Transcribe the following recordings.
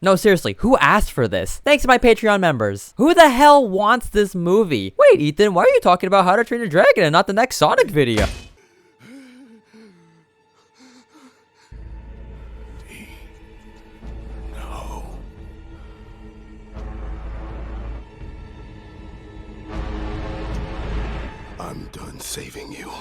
No, seriously, who asked for this? Thanks to my Patreon members. Who the hell wants this movie? Wait, Ethan, why are you talking about How to Train Your Dragon and not the next Sonic video? No. I'm done saving you.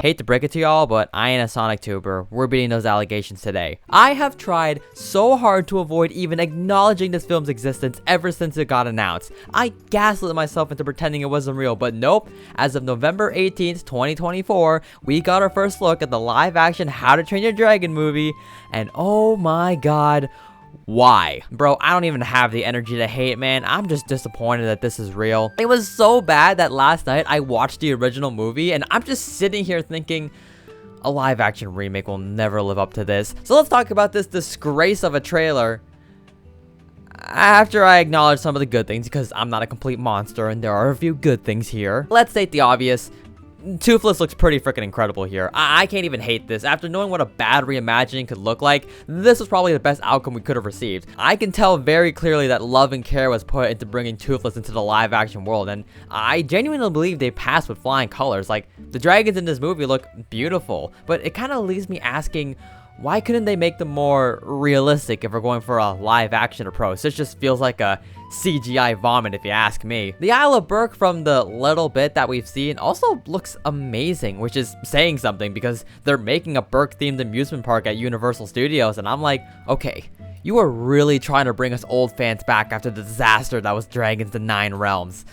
Hate to break it to y'all, but I ain't a Sonic tuber. We're beating those allegations today. I have tried so hard to avoid even acknowledging this film's existence ever since it got announced. I gaslit myself into pretending it wasn't real, but nope. As of November 18th, 2024, we got our first look at the live-action How to Train Your Dragon movie, and oh my god, why? Bro, I don't even have the energy to hate, man. I'm just disappointed that this is real. It was so bad that last night I watched the original movie and I'm just sitting here thinking a live action remake will never live up to this. So let's talk about this disgrace of a trailer after I acknowledge some of the good things, because I'm not a complete monster and there are a few good things here. Let's state the obvious. Toothless looks pretty freaking incredible here. I can't even hate this. After knowing what a bad reimagining could look like, this was probably the best outcome we could have received. I can tell very clearly that love and care was put into bringing Toothless into the live action world, and I genuinely believe they passed with flying colors. Like, the dragons in this movie look beautiful, but it kind of leaves me asking, why couldn't they make them more realistic if we're going for a live action approach? This just feels like a CGI vomit if you ask me. The Isle of Berk, from the little bit that we've seen, also looks amazing, which is saying something because they're making a Berk themed amusement park at Universal Studios, and I'm like, okay, you are really trying to bring us old fans back after the disaster that was Dragons: The Nine Realms.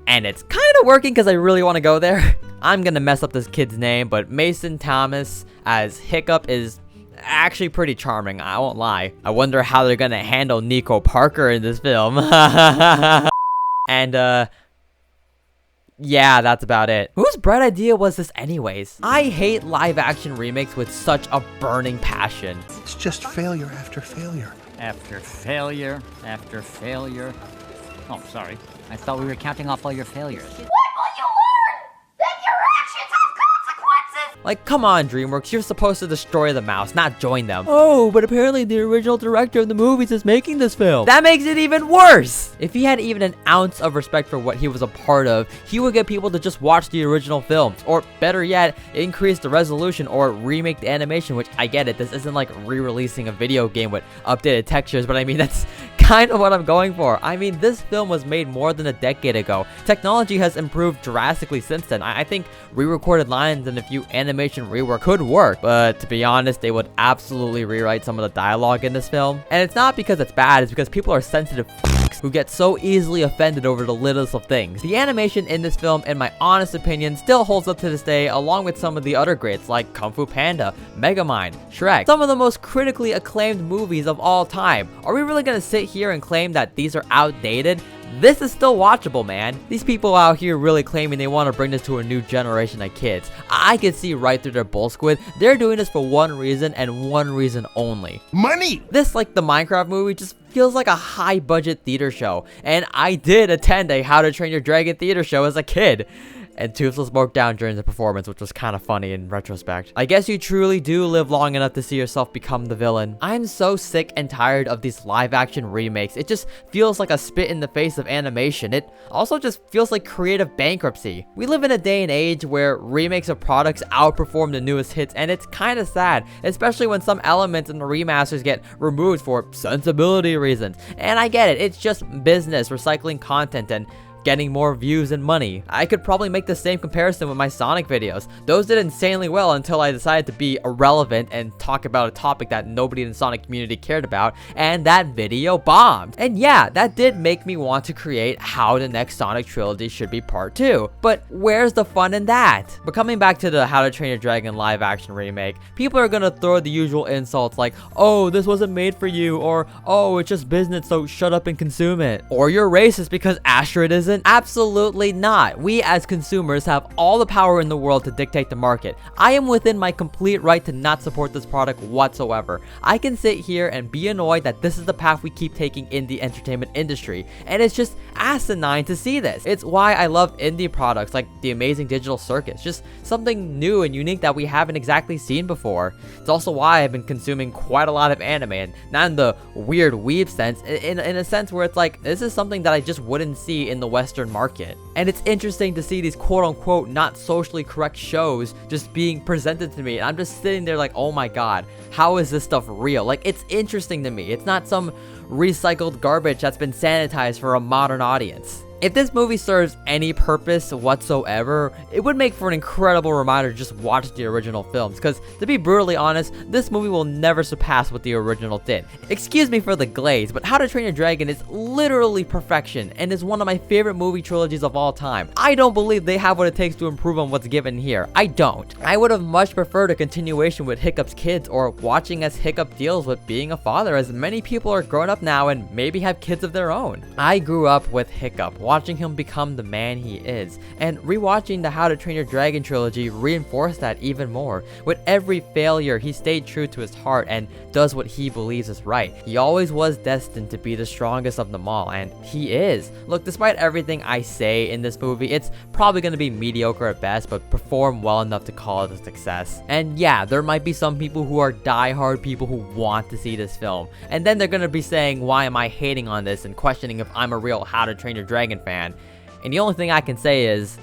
And it's kind of working because I really want to go there. I'm gonna mess up this kid's name, but Mason Thomas as Hiccup is actually pretty charming, I won't lie. I wonder how they're gonna handle Nico Parker in this film. And yeah, that's about it. Whose bright idea was this anyways? I hate live action remakes with such a burning passion. It's just failure after failure. After failure, after failure. Oh, sorry. I thought we were counting off all your failures. What will you learn? That your actions have consequences! Like, come on, Dreamworks, you're supposed to destroy the mouse, not join them. Oh, but apparently the original director of the movies is making this film. That makes it even worse! If he had even an ounce of respect for what he was a part of, he would get people to just watch the original films, or better yet, increase the resolution or remake the animation, which I get it, this isn't like re-releasing a video game with updated textures, but I mean, that's kind of what I'm going for. I mean, this film was made more than a decade ago. Technology has improved drastically since then. I think re-recorded lines and a few animation rework could work, but to be honest, they would absolutely rewrite some of the dialogue in this film. And it's not because it's bad, it's because people are sensitive who get so easily offended over the littlest of things. The animation in this film, in my honest opinion, still holds up to this day, along with some of the other greats like Kung Fu Panda, Megamind, Shrek, some of the most critically acclaimed movies of all time. Are we really gonna sit here and claim that these are outdated? This is still watchable, man. These people out here really claiming they want to bring this to a new generation of kids. I can see right through their bull squid. They're doing this for one reason and one reason only. Money! This, like the Minecraft movie, just feels like a high budget theater show. And I did attend a How to Train Your Dragon theater show as a kid. And Toothless broke down during the performance, which was kind of funny in retrospect. I guess you truly do live long enough to see yourself become the villain. I'm so sick and tired of these live action remakes. It just feels like a spit in the face of animation. It also just feels like creative bankruptcy. We live in a day and age where remakes of products outperform the newest hits, and it's kind of sad, especially when some elements in the remasters get removed for sensibility reasons. And I get it, it's just business, recycling content, and getting more views and money. I could probably make the same comparison with my Sonic videos. Those did insanely well until I decided to be irrelevant and talk about a topic that nobody in the Sonic community cared about, and that video bombed. And yeah, that did make me want to create how the next Sonic trilogy should be part 2. But where's the fun in that? But coming back to the How to Train Your Dragon live action remake, people are gonna throw the usual insults like, oh, this wasn't made for you, or oh, it's just business, so shut up and consume it. Or you're racist because Astrid is isn't? Absolutely not. We as consumers have all the power in the world to dictate the market. I am within my complete right to not support this product whatsoever. I can sit here and be annoyed that this is the path we keep taking in the entertainment industry, and it's just asinine to see this. It's why I love indie products like the amazing Digital Circus, just something new and unique that we haven't exactly seen before. It's also why I've been consuming quite a lot of anime, and not in the weird weeb sense, in a sense where it's like, this is something that I just wouldn't see in the Western market. And it's interesting to see these quote-unquote not socially correct shows just being presented to me, and I'm just sitting there like, oh my god, how is this stuff real? Like, it's interesting to me. It's not some recycled garbage that's been sanitized for a modern audience. If this movie serves any purpose whatsoever, it would make for an incredible reminder to just watch the original films, because to be brutally honest, this movie will never surpass what the original did. Excuse me for the glaze, but How to Train Your Dragon is literally perfection and is one of my favorite movie trilogies of all time. I don't believe they have what it takes to improve on what's given here. I don't. I would have much preferred a continuation with Hiccup's kids, or watching as Hiccup deals with being a father, as many people are grown up now and maybe have kids of their own. I grew up with Hiccup, watching him become the man he is, and rewatching the How to Train Your Dragon trilogy reinforced that even more. With every failure, he stayed true to his heart and does what he believes is right. He always was destined to be the strongest of them all, and he is. Look, despite everything I say in this movie, it's probably going to be mediocre at best, but perform well enough to call it a success. And yeah, there might be some people who are die-hard people who want to see this film, and then they're going to be saying, why am I hating on this, and questioning if I'm a real How to Train Your Dragon fan. And the only thing I can say is,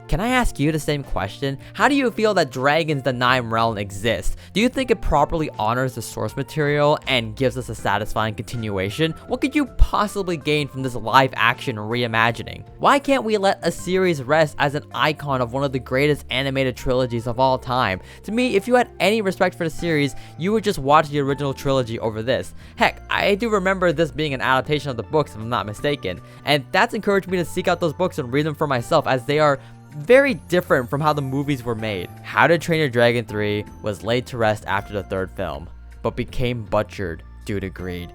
can I ask you the same question? How do you feel that Dragons the Nine Realm exists? Do you think it properly honors the source material and gives us a satisfying continuation? What could you possibly gain from this live action reimagining? Why can't we let a series rest as an icon of one of the greatest animated trilogies of all time? To me, if you had any respect for the series, you would just watch the original trilogy over this. Heck, I do remember this being an adaptation of the books if I'm not mistaken, and that's encouraged me to seek out those books and read them for myself, as they are very different from how the movies were made. How to Train Your Dragon 3 was laid to rest after the third film, but became butchered due to greed.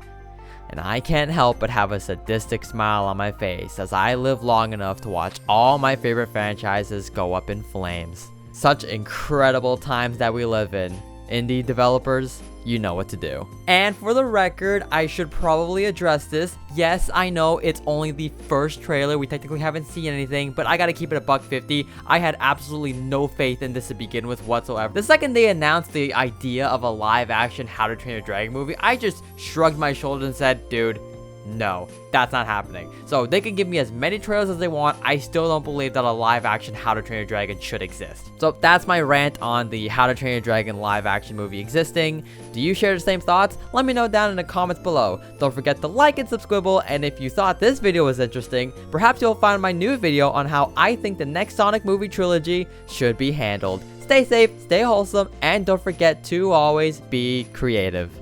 And I can't help but have a sadistic smile on my face as I live long enough to watch all my favorite franchises go up in flames. Such incredible times that we live in. Indie developers, you know what to do. And for the record, I should probably address this. Yes, I know it's only the first trailer. We technically haven't seen anything, but I gotta keep it a $150. I had absolutely no faith in this to begin with whatsoever. The second they announced the idea of a live action How to Train Your Dragon movie, I just shrugged my shoulders and said, dude, no, that's not happening. So they can give me as many trailers as they want. I still don't believe that a live action How to Train Your Dragon should exist. So that's my rant on the How to Train Your Dragon live action movie existing. Do you share the same thoughts? Let me know down in the comments below. Don't forget to like and subscribe, and if you thought this video was interesting, perhaps you'll find my new video on how I think the next Sonic movie trilogy should be handled. Stay safe, stay wholesome, and don't forget to always be creative.